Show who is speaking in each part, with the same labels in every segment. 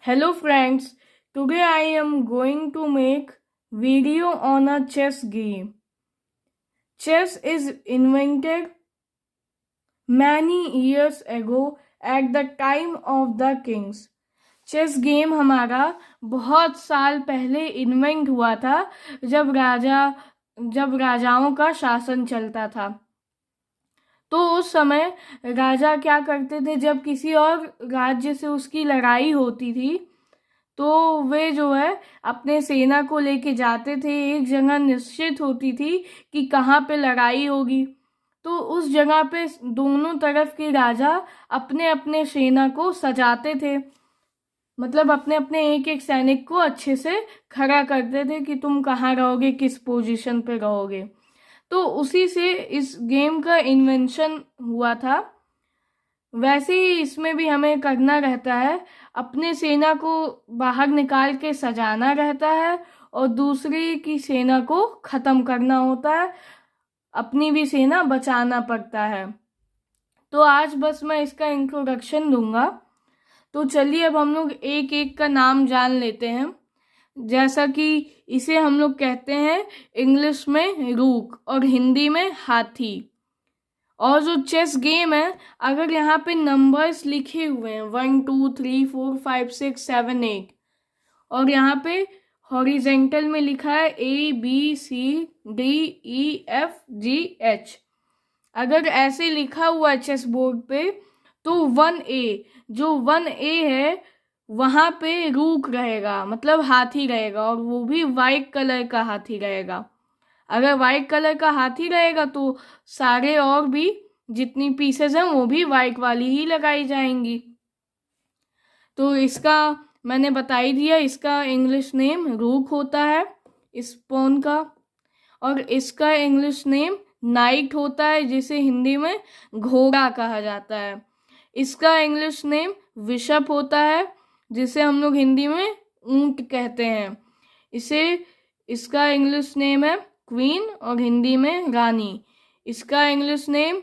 Speaker 1: Hello friends, today I am going to make video on a chess game. Chess is invented many years ago at the time of the kings. Chess game हमारा बहुत साल पहले invent हुआ था जब राजाओं का शासन चलता था। तो उस समय राजा क्या करते थे, जब किसी और राज्य से उसकी लड़ाई होती थी तो वे जो है अपने सेना को लेके जाते थे। एक जगह निश्चित होती थी कि कहाँ पे लड़ाई होगी, तो उस जगह पे दोनों तरफ के राजा अपने अपने सेना को सजाते थे, मतलब अपने अपने एक एक सैनिक को अच्छे से खड़ा करते थे कि तुम कहाँ रहोगे, किस पोजीशन पे रहोगे। तो उसी से इस गेम का इन्वेंशन हुआ था। वैसे ही इसमें भी हमें करना रहता है, अपने सेना को बाहर निकाल के सजाना रहता है और दूसरी की सेना को ख़त्म करना होता है, अपनी भी सेना बचाना पड़ता है। तो आज बस मैं इसका इंट्रोडक्शन दूंगा। तो चलिए अब हम लोग एक एक का नाम जान लेते हैं। जैसा कि इसे हम लोग कहते हैं इंग्लिश में रूक और हिंदी में हाथी। और जो चेस गेम है, अगर यहाँ पे नंबर्स लिखे हुए हैं 1 2 3 4 5 6 7 8 और यहाँ पे हॉरिजेंटल में लिखा है ABCDEFGH, अगर ऐसे लिखा हुआ है चेस बोर्ड पे तो 1A, जो 1A है वहाँ पे रूक रहेगा, मतलब हाथी रहेगा, और वो भी वाइट कलर का हाथी रहेगा। अगर वाइट कलर का हाथी रहेगा तो सारे और भी जितनी पीसेस हैं वो भी वाइट वाली ही लगाई जाएंगी। तो इसका मैंने बता ही दिया, इसका इंग्लिश नेम रूक होता है इस पॉन का, और इसका इंग्लिश नेम नाइट होता है, जिसे हिंदी में घोड़ा कहा जाता है। इसका इंग्लिश नेम बिशप होता है, जिसे हम लोग हिंदी में ऊंट कहते हैं। इसका इंग्लिश नेम है क्वीन और हिंदी में रानी। इसका इंग्लिश नेम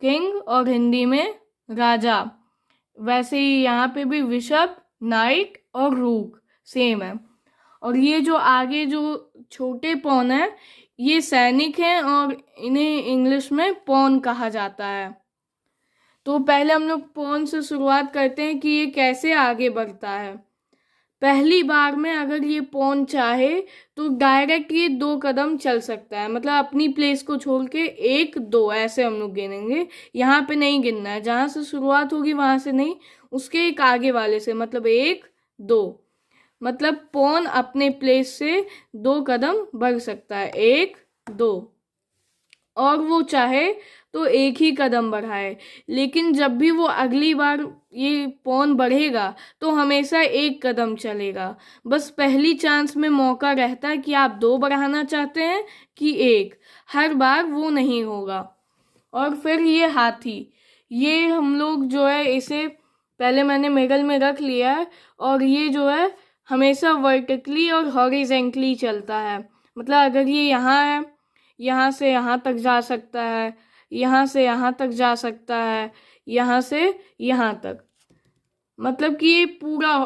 Speaker 1: किंग और हिंदी में राजा। वैसे ही यहाँ पे भी बिशप, नाइट और रूक सेम है। और ये जो आगे जो छोटे पॉन है ये सैनिक हैं और इन्हें इंग्लिश में पॉन कहा जाता है। तो पहले हम लोग पॉन से शुरुआत करते हैं कि ये कैसे आगे बढ़ता है। पहली बार में अगर ये पॉन चाहे तो डायरेक्ट ये 2 कदम चल सकता है, मतलब अपनी प्लेस को छोड़ के 1 2 ऐसे हम लोग गिनेंगे। यहाँ पे नहीं गिनना है, जहाँ से शुरुआत होगी वहां से नहीं, उसके एक आगे वाले से, मतलब 1 2, मतलब पॉन अपने प्लेस से 2 कदम बढ़ सकता है, 1 2, और वो चाहे तो 1 ही कदम बढ़ाए। लेकिन जब भी वो अगली बार ये पॉन बढ़ेगा तो हमेशा 1 कदम चलेगा। बस पहली चांस में मौका रहता है कि आप 2 बढ़ाना चाहते हैं कि 1, हर बार वो नहीं होगा। और फिर ये हाथी, ये हम लोग जो है इसे पहले मैंने मिडल में रख लिया है, और ये जो है हमेशा वर्टिकली और हॉरिजेंटली चलता है। मतलब अगर ये यहाँ है, यहाँ से यहाँ तक जा सकता है, यहाँ से यहाँ तक जा सकता है, यहाँ से यहाँ तक, मतलब कि ये पूरा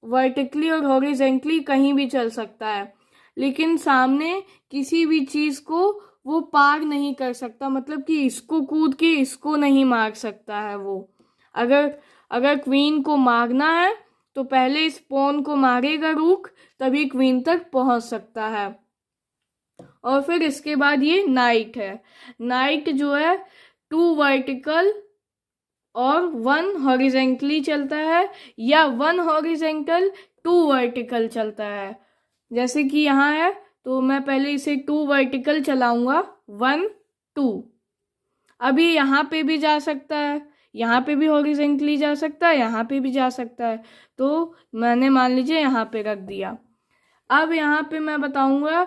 Speaker 1: वर्टिकली और हॉरिजेंटली कहीं भी चल सकता है। लेकिन सामने किसी भी चीज को वो पार नहीं कर सकता, मतलब कि इसको कूद के इसको नहीं मार सकता है वो। अगर क्वीन को मारना है तो पहले इस पॉन को मारेगा रूक, तभी क्वीन तक पहुंच सकता है। और फिर इसके बाद ये नाइट है। नाइट जो है 2 वर्टिकल और 1 हॉरिजेंटली चलता है, या 1 हॉरिजेंटल 2 वर्टिकल चलता है। जैसे कि यहाँ है तो मैं पहले इसे 2 वर्टिकल चलाऊंगा, 1 2। अभी यहाँ पे भी जा सकता है, यहाँ पे भी हॉरिजेंटली जा सकता है, यहाँ पे भी जा सकता है, तो मैंने मान लीजिए यहाँ पे रख दिया। अब यहाँ पे मैं बताऊंगा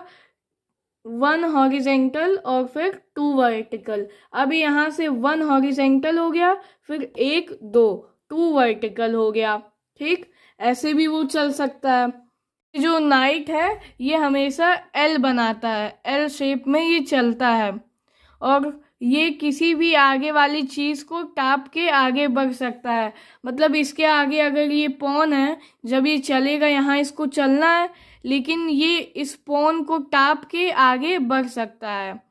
Speaker 1: 1 हॉरिजेंटल और फिर 2 वर्टिकल। अभी यहाँ से 1 हॉरिजेंटल हो गया, फिर 1 2 2 वर्टिकल हो गया। ठीक, ऐसे भी वो चल सकता है। जो नाइट है ये हमेशा एल बनाता है, एल शेप में ये चलता है। और ये किसी भी आगे वाली चीज को टाप के आगे बढ़ सकता है। मतलब इसके आगे अगर ये पॉन है, जब ये चलेगा यहाँ इसको चलना है, लेकिन ये इस पॉन को टाप के आगे बढ़ सकता है।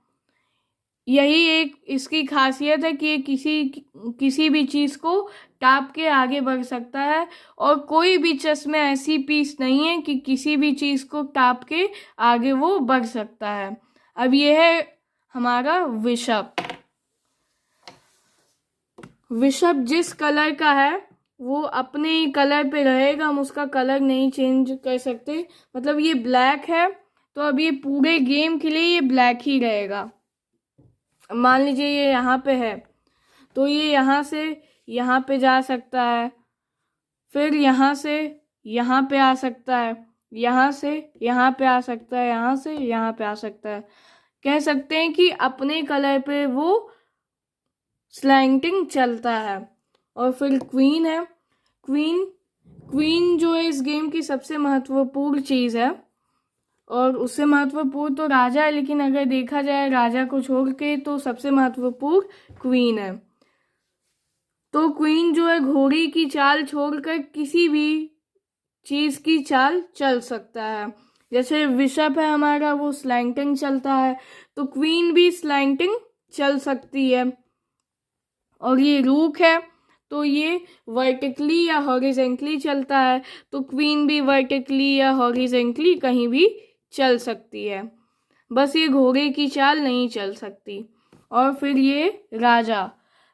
Speaker 1: यही एक इसकी खासियत है कि ये किसी भी चीज को टाप के आगे बढ़ सकता है। और कोई भी चेस में ऐसी पीस नहीं है कि किसी भी चीज को टाप के आगे वो बढ़ सकता है। अब ये है हमारा बिशप। बिशप जिस कलर का है वो अपने ही कलर पे रहेगा, हम उसका कलर नहीं चेंज कर सकते। मतलब ये ब्लैक है तो अब ये पूरे गेम के लिए ये ब्लैक ही रहेगा। मान लीजिए ये यहाँ पे है तो ये यहाँ से यहाँ पे जा सकता है, फिर यहाँ से यहाँ पे आ सकता है, यहाँ से यहाँ पे आ सकता है, यहाँ से यहाँ पे आ सकता है। कह सकते हैं कि अपने कलर पे वो स्लैंटिंग चलता है। और फिर क्वीन है। क्वीन जो है इस गेम की सबसे महत्वपूर्ण चीज़ है, और उससे महत्वपूर्ण तो राजा है, लेकिन अगर देखा जाए राजा को छोड़ के तो सबसे महत्वपूर्ण क्वीन है। तो क्वीन जो है घोड़ी की चाल छोड़कर किसी भी चीज की चाल चल सकता है। जैसे बिशप है हमारा, वो स्लैंटिंग चलता है, तो क्वीन भी स्लैंटिंग चल सकती है। और ये रूक है तो ये वर्टिकली या हॉरिजेंटली चलता है, तो क्वीन भी वर्टिकली या हॉरिजेंटली कहीं भी चल सकती है, बस ये घोड़े की चाल नहीं चल सकती। और फिर ये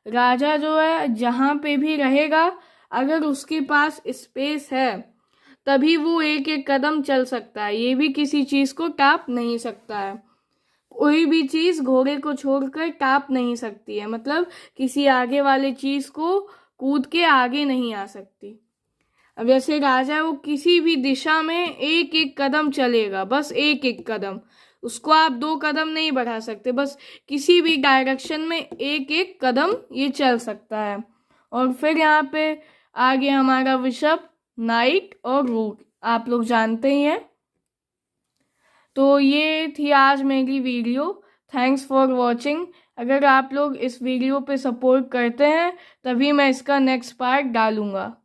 Speaker 1: राजा जो है जहाँ पे भी रहेगा, अगर उसके पास स्पेस है तभी वो एक एक कदम चल सकता है। ये भी किसी चीज को टाप नहीं सकता है। कोई भी चीज घोड़े को छोड़कर टाप नहीं सकती है, मतलब किसी आगे वाले चीज को कूद के आगे नहीं आ सकती। अब जैसे राजा है वो किसी भी दिशा में एक एक कदम चलेगा, बस एक एक कदम, उसको आप 2 कदम नहीं बढ़ा सकते, बस किसी भी डायरेक्शन में एक एक कदम ये चल सकता है। और फिर यहाँ पे आगे हमारा बिशप, नाइट और रूक, आप लोग जानते ही हैं। तो ये थी आज मेरी वीडियो। Thanks for watching. अगर आप लोग इस वीडियो पे सपोर्ट करते हैं तभी मैं इसका नेक्स्ट पार्ट डालूंगा।